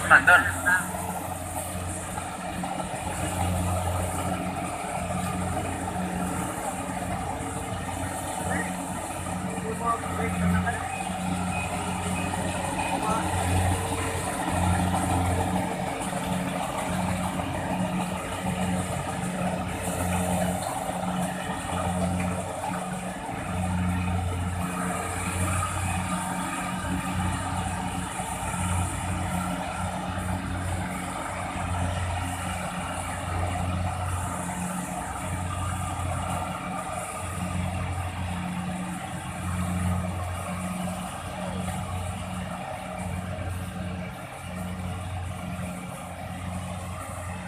Nandun.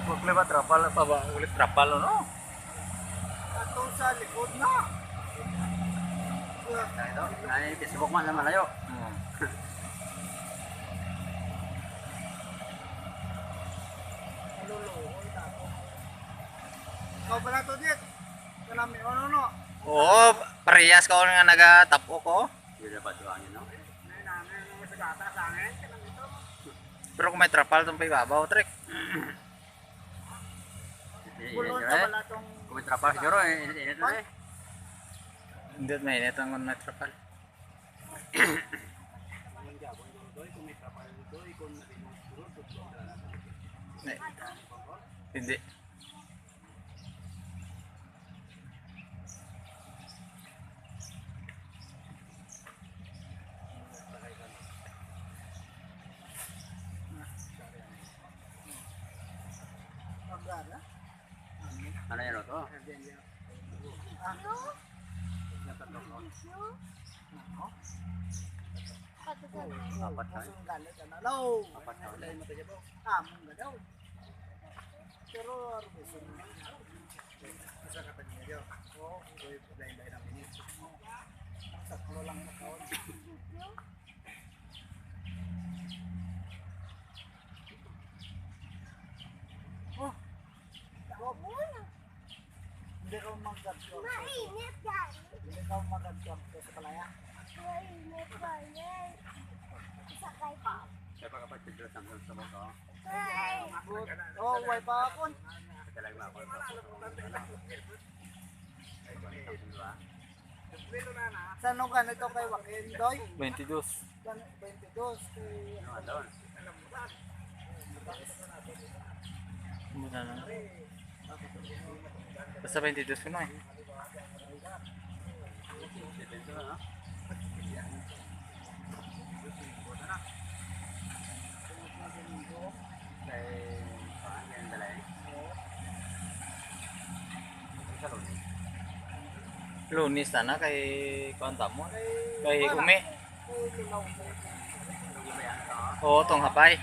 Huwag ba trapal pa ba? Ulit trapal no? Atong sa likod na. Ito, ay Facebook man na malayo. Maluluoy na ako. Ikaw pala to dit. Kanami ano no? Oo, parehas ka nga naga-tapo ko. Hindi na patuangin, no? Ngayon sa gata sa akin. Kanang ito. Pero kung may trapal itong paibabaw, trek. Bulon ka pala tong... Kung may trapal siguro, init na eh. Hindi at mainit ang may trapal. Hindi. Magana. Ano yan ito? Apat ka. Masong galit ka na. Hello. Apat ka ulit. Among ka daw. Pero arbuson na. Isa ka tanya daw. Oo. Lain-lain ang binis. Ang saklo lang na taon. Oh. Hindi ka mag-absorb. Mainit gani. Hindi ka mag-absorb sa palaya. Mainit gani. Sakay pa. Kaya pagkapat siguro samsung sa mga ko. Ay. Oh, way pa ako. Katalag mo ako. Sa nung ganito kay Joaquin Doy? 22. 22. Ano doon? Muna na. Basta 22 ko na eh. Depende na, no? Kay paan yan dalay? Sa lunes. Lunis na na kay kuwanta mo. Kay umi. Hindi ba yan ito? Oo, tong hapay.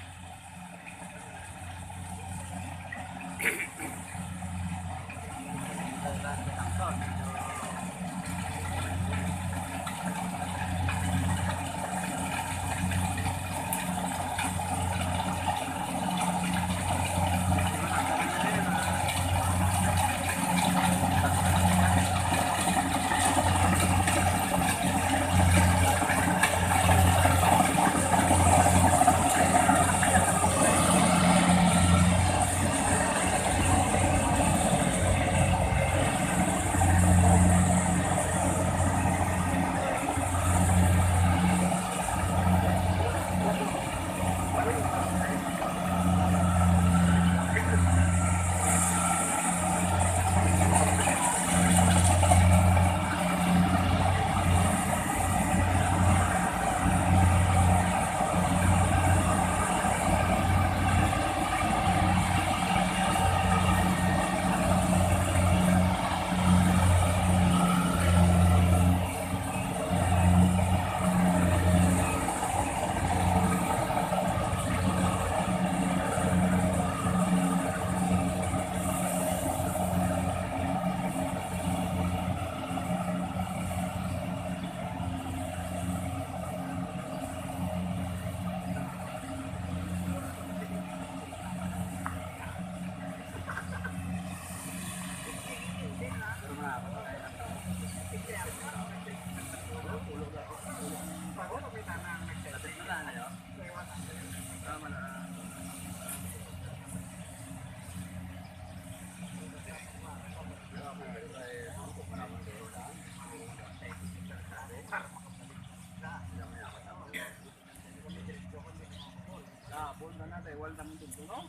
wal naman dun, no?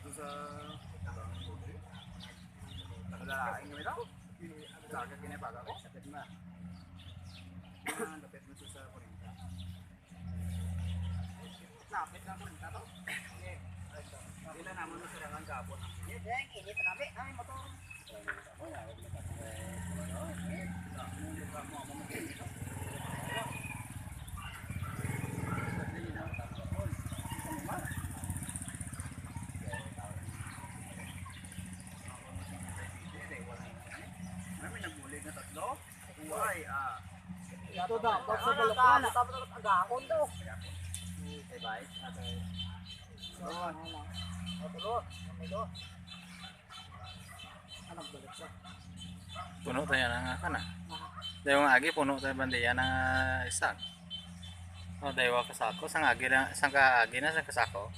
Doon sa... Nakadalain kami daw. Dagat kinabaga ko. Lapit na. Lapit mo sa 40. Lapit lang 40 to? Ilan naman mo sa lang kapon? Yan, init na namin. Ay, motor. Marami nagbulig na tatlo. Uway, Ito dapat sa balakon. Dapat agakon to. Kay Bay. Anong balik siya? Puno tayo ng kana. Dahil yung agi, puno tayo bandiya ng isang. O, dahil kasako. Sang agi na, sang kaagi na, sang kasako.